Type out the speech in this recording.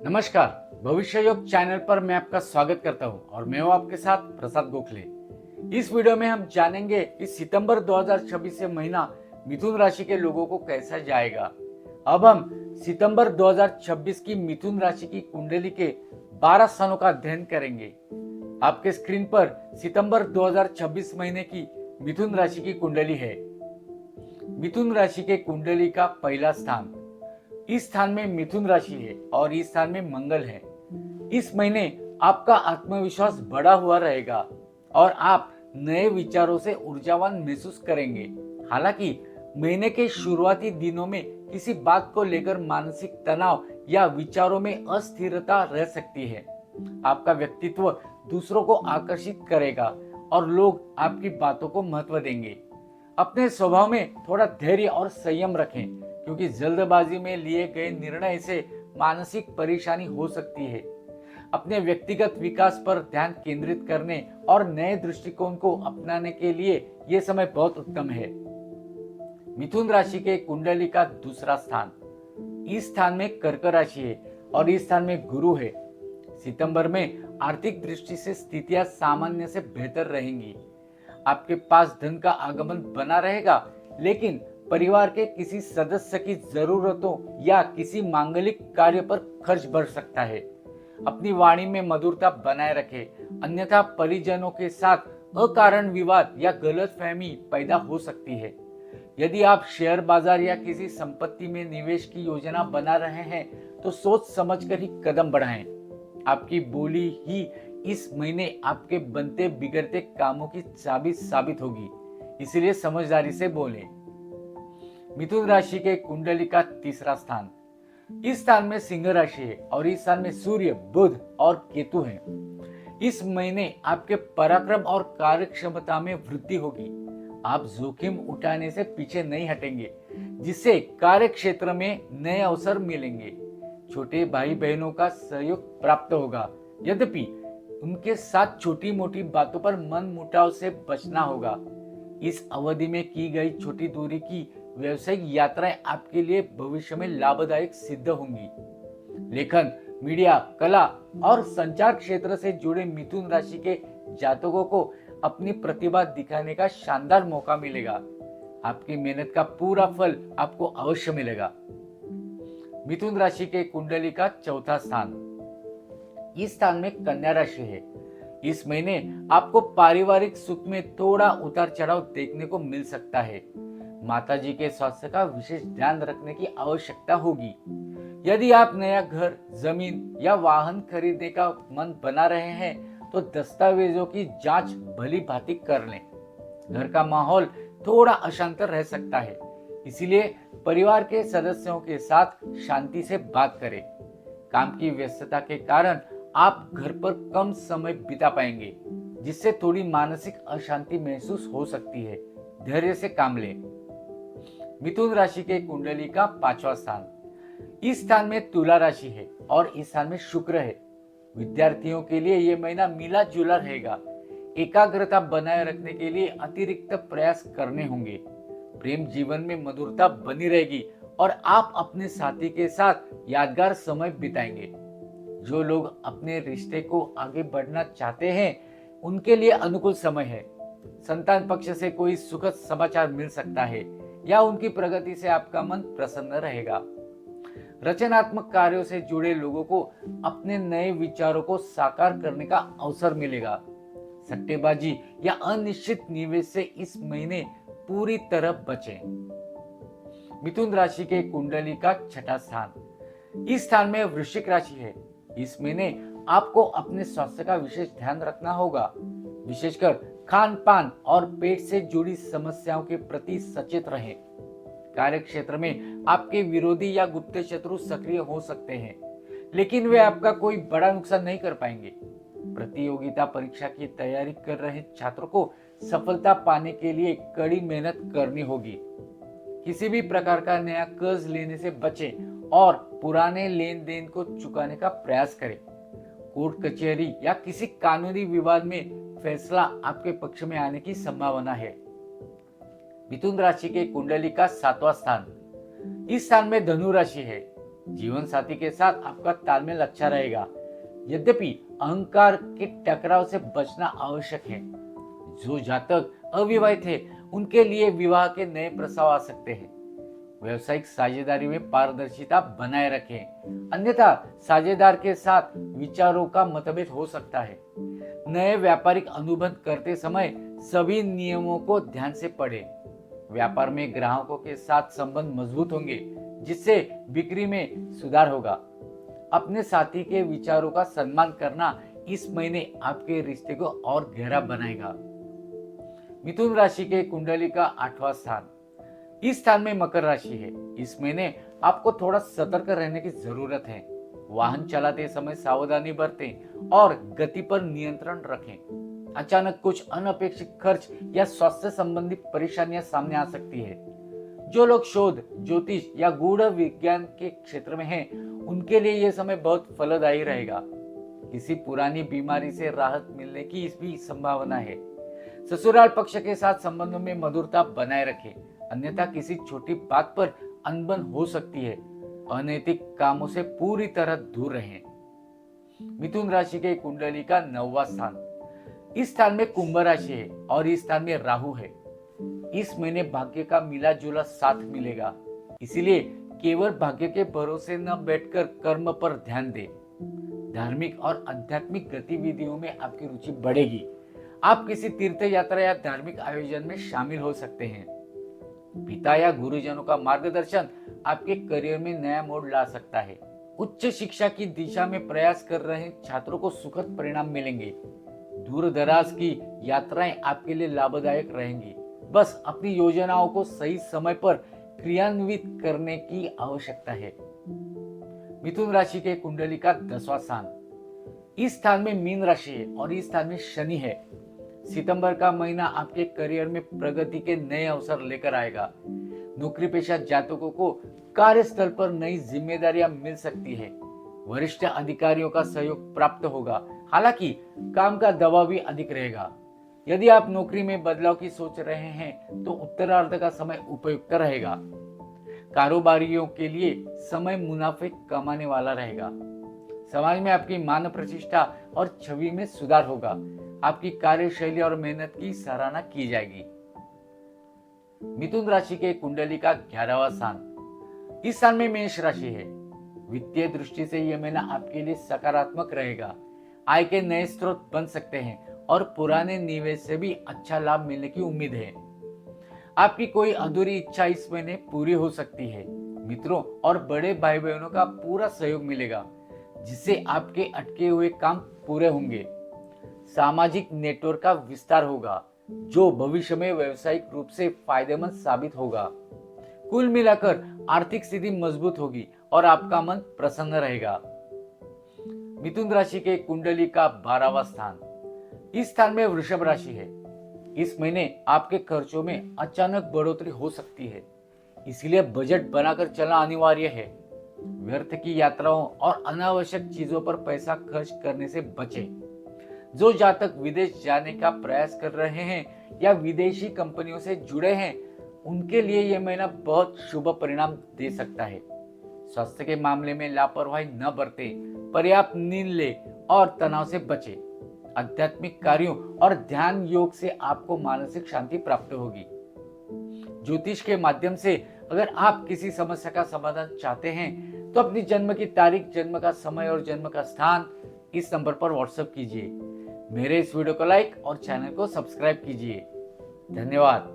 नमस्कार। भविष्य योग चैनल पर मैं आपका स्वागत करता हूं और मैं हूं आपके साथ प्रसाद गोखले। इस वीडियो में हम जानेंगे कि सितंबर 2026 से महीना मिथुन राशि के लोगों को कैसा जाएगा। अब हम सितंबर 2026 की मिथुन राशि की कुंडली के 12 स्थानों का अध्ययन करेंगे। आपके स्क्रीन पर सितंबर 2026 महीने की मिथुन राशि की कुंडली है। मिथुन राशि के कुंडली का पहला स्थान, इस स्थान में मिथुन राशि है और इस स्थान में मंगल है। इस महीने आपका आत्मविश्वास बढ़ा हुआ रहेगा और आप नए विचारों से ऊर्जावान महसूस करेंगे। हालांकि महीने के शुरुआती दिनों में किसी बात को लेकर मानसिक तनाव या विचारों में अस्थिरता रह सकती है। आपका व्यक्तित्व दूसरों को आकर्षित करेगा और लोग आपकी बातों को महत्व देंगे। अपने स्वभाव में थोड़ा धैर्य और संयम रखें, क्योंकि जल्दबाजी में लिए गए निर्णय से मानसिक परेशानी हो सकती है। अपने व्यक्तिगत विकास पर ध्यान केंद्रित करने और नए दृष्टिकोण को अपनाने के लिए यह समय बहुत उत्तम है। मिथुन राशि के कुंडली का दूसरा स्थान, इस स्थान में कर्क राशि है और इस स्थान में गुरु है। सितंबर में आर्थिक दृष्टि से स्थितियां सामान्य से बेहतर रहेंगी। आपके पास धन का आगमन बना रहेगा, लेकिन परिवार के किसी सदस्य की जरूरतों या किसी मांगलिक कार्य पर खर्च बढ़ सकता है। अपनी वाणी में मधुरता बनाए रखें, अन्यथा परिजनों के साथ अकारण विवाद या गलतफहमी पैदा हो सकती है। यदि आप शेयर बाजार या किसी संपत्ति में निवेश की योजना बना रहे हैं तो सोच समझकर ही कदम बढ़ाएं। आपकी बोली ही इस महीने आपके बनते बिगड़ते कामों की चाबी साबित होगी, इसलिए समझदारी से बोलें। मिथुन राशि के कुंडली का तीसरा स्थान, इस स्थान में सिंह राशि है और इस स्थान में सूर्य, बुध और केतु हैं। इस महीने आपके पराक्रम और कार्यक्षमता में वृद्धि होगी। आप जोखिम उठाने से पीछे नहीं हटेंगे, जिससे कार्य क्षेत्र में नए अवसर मिलेंगे। छोटे भाई बहनों का सहयोग प्राप्त होगा, यद्यपि उनके साथ छोटी मोटी बातों पर मन मुटाव से बचना होगा। इस अवधि में की गई छोटी दूरी की व्यावसायिक यात्राएं आपके लिए भविष्य में लाभदायक सिद्ध होंगी। लेखन, मीडिया, कला और संचार क्षेत्र से जुड़े मिथुन राशि के जातकों को अपनी प्रतिभा दिखाने का शानदार मौका मिलेगा। आपकी मेहनत का पूरा फल आपको अवश्य मिलेगा। मिथुन राशि के कुंडली का चौथा स्थान, इस स्थान में कन्या राशि है। इस महीने आपको पारिवारिक सुख में थोड़ा उतार चढ़ाव देखने को मिल सकता है। माताजी के स्वास्थ्य का विशेष ध्यान रखने की आवश्यकता होगी। यदि आप नया घर, जमीन या वाहन खरीदने का मन बना रहे हैं तो दस्तावेजों की जांच भली भांति कर लें। घर का माहौल थोड़ा अशांत रह सकता है, इसीलिए परिवार के सदस्यों के साथ शांति से बात करें। काम की व्यस्तता के कारण आप घर पर कम समय बिता पाएंगे, जिससे थोड़ी मानसिक अशांति महसूस हो सकती है। धैर्य से काम लें। मिथुन राशि के कुंडली का पांचवा स्थान, इस स्थान में तुला राशि है और इस स्थान में शुक्र है। विद्यार्थियों के लिए यह महीना मिला जुला रहेगा। एकाग्रता बनाए रखने के लिए अतिरिक्त प्रयास करने होंगे। प्रेम जीवन में मधुरता बनी रहेगी और आप अपने साथी के साथ यादगार समय बिताएंगे। जो लोग अपने रिश्ते को आगे बढ़ना चाहते हैं, उनके लिए अनुकूल समय है। संतान पक्ष से कोई सुखद समाचार मिल सकता है या उनकी प्रगति से आपका मन प्रसन्न रहेगा। रचनात्मक कार्यों से जुड़े लोगों को अपने नए विचारों को साकार करने का अवसर मिलेगा। सट्टेबाजी या अनिश्चित निवेश से इस महीने पूरी तरह बचें। मिथुन राशि के कुंडली का छठा स्थान, इस स्थान में वृश्चिक राशि है। इस महीने आपको अपने स्वास्थ्य का विशेष ध्यान रखना होगा, विशेषकर खान पान और पेट से जुड़ी समस्याओं के प्रति सचेत रहें। कार्य क्षेत्र में आपके विरोधी या गुप्त शत्रु सक्रिय हो सकते हैं, लेकिन वे आपका कोई बड़ा नुकसान नहीं कर पाएंगे। प्रतियोगिता परीक्षा की तैयारी कर रहे छात्रों को सफलता पाने के लिए कड़ी मेहनत करनी होगी। किसी भी प्रकार का नया कर्ज लेने से बचें और पुराने लेन देन को चुकाने का प्रयास करें। कोर्ट कचहरी या किसी कानूनी विवाद में फैसला आपके पक्ष में आने की संभावना है। मिथुन राशि के कुंडली का सातवां स्थान, इस स्थान में धनु राशि है। जीवन साथी के साथ आपका तालमेल अच्छा रहेगा। यद्यपि अहंकार के टकराव से बचना आवश्यक है। जो जातक अविवाहित है उनके लिए विवाह के नए प्रस्ताव आ सकते हैं। व्यवसायिक साझेदारी में पारदर्शिता बनाए रखें, अन्यथा साझेदार के साथ विचारों का मतभेद हो सकता है। नए व्यापारिक अनुबंध करते समय सभी नियमों को ध्यान से पढ़ें। व्यापार में ग्राहकों के साथ संबंध मजबूत होंगे, जिससे बिक्री में सुधार होगा। अपने साथी के विचारों का सम्मान करना इस महीने आपके रिश्ते को और गहरा बनाएगा। मिथुन राशि के कुंडली का 8वां स्थान, इस स्थान में मकर राशि है। इस महीने आपको थोड़ा सतर्क रहने की जरूरत है। वाहन चलाते समय सावधानी बरतें और गति पर नियंत्रण रखें। अचानक कुछ अनपेक्षित खर्च या स्वास्थ्य संबंधी परेशानियां सामने आ सकती है। जो लोग शोध, ज्योतिष या गूढ़ विज्ञान के क्षेत्र में हैं, उनके लिए यह समय बहुत फलदायी रहेगा। किसी पुरानी बीमारी से राहत मिलने की भी संभावना है। ससुराल पक्ष के साथ संबंधों में मधुरता बनाए रखें, अन्यथा किसी छोटी बात पर अनबन हो सकती है। अनैतिक कामों से पूरी तरह दूर रहें। मिथुन राशि के कुंडली का 9वां स्थान, इस स्थान में कुंभ राशि है और इस स्थान में राहु है। इस महीने भाग्य का मिला जुला साथ मिलेगा, इसीलिए केवल भाग्य के भरोसे न बैठकर कर्म पर ध्यान दें। धार्मिक और आध्यात्मिक गतिविधियों में आपकी रुचि बढ़ेगी। आप किसी तीर्थ यात्रा या धार्मिक आयोजन में शामिल हो सकते हैं। पिता या गुरुजनों का मार्गदर्शन आपके करियर में नया मोड़ ला सकता है। उच्च शिक्षा की दिशा में प्रयास कर रहे छात्रों को सुखद परिणाम मिलेंगे। दूर दराज की यात्राएं आपके लिए लाभदायक रहेंगी। बस अपनी योजनाओं को सही समय पर क्रियान्वित करने की आवश्यकता है। मिथुन राशि के कुंडली का 10वां स्थान, इस स्थान में मीन राशि है और इस स्थान में शनि है। सितंबर का महीना आपके करियर में प्रगति के नए अवसर लेकर आएगा। नौकरी पेशा जातकों को कार्यस्थल पर नई जिम्मेदारियां मिल सकती है। वरिष्ठ अधिकारियों का सहयोग प्राप्त होगा, हालांकि काम का दबाव भी अधिक रहेगा। यदि आप नौकरी में बदलाव की सोच रहे हैं तो उत्तरार्ध का समय उपयुक्त रहेगा। कारोबारियों के लिए समय मुनाफे कमाने वाला रहेगा। समाज में आपकी मान प्रतिष्ठा और छवि में सुधार होगा। आपकी कार्यशैली और मेहनत की सराहना की जाएगी। मिथुन राशि के कुंडली का 11वां स्थान, इस स्थान में मेष राशि है। वित्तीय दृष्टि से यह महीना आपके लिए सकारात्मक रहेगा। आय के नए स्रोत बन सकते हैं और पुराने निवेश से भी अच्छा लाभ मिलने की उम्मीद है। आपकी कोई अधूरी इच्छा इस महीने पूरी हो सकती है। मित्रों और बड़े भाई बहनों का पूरा सहयोग मिलेगा, जिससे आपके अटके हुए काम पूरे होंगे। सामाजिक नेटवर्क का विस्तार होगा, जो भविष्य में व्यावसायिक रूप से फायदेमंद साबित होगा। कुल मिलाकर आर्थिक स्थिति मजबूत होगी और आपका मन प्रसन्न रहेगा। मिथुन राशि के कुंडली का 12वां स्थान, इस स्थान में वृषभ राशि है। इस महीने आपके खर्चों में अचानक बढ़ोतरी हो सकती है, इसलिए बजट बनाकर चलना अनिवार्य है। व्यर्थ की यात्राओं और अनावश्यक चीजों पर पैसा खर्च करने से बचें। जो जातक विदेश जाने का प्रयास कर रहे हैं या विदेशी कंपनियों से जुड़े हैं, उनके लिए यह महीना बहुत शुभ परिणाम दे सकता है। स्वास्थ्य के मामले में लापरवाही न बरतें, पर्याप्त नींद ले और तनाव से बचें। आध्यात्मिक कार्यों और ध्यान योग से आपको मानसिक शांति प्राप्त होगी। ज्योतिष के माध्यम से अगर आप किसी समस्या का समाधान चाहते हैं तो अपनी जन्म की तारीख, जन्म का समय और जन्म का स्थान इस नंबर पर व्हाट्सएप कीजिए। मेरे इस वीडियो को लाइक और चैनल को सब्सक्राइब कीजिए। धन्यवाद।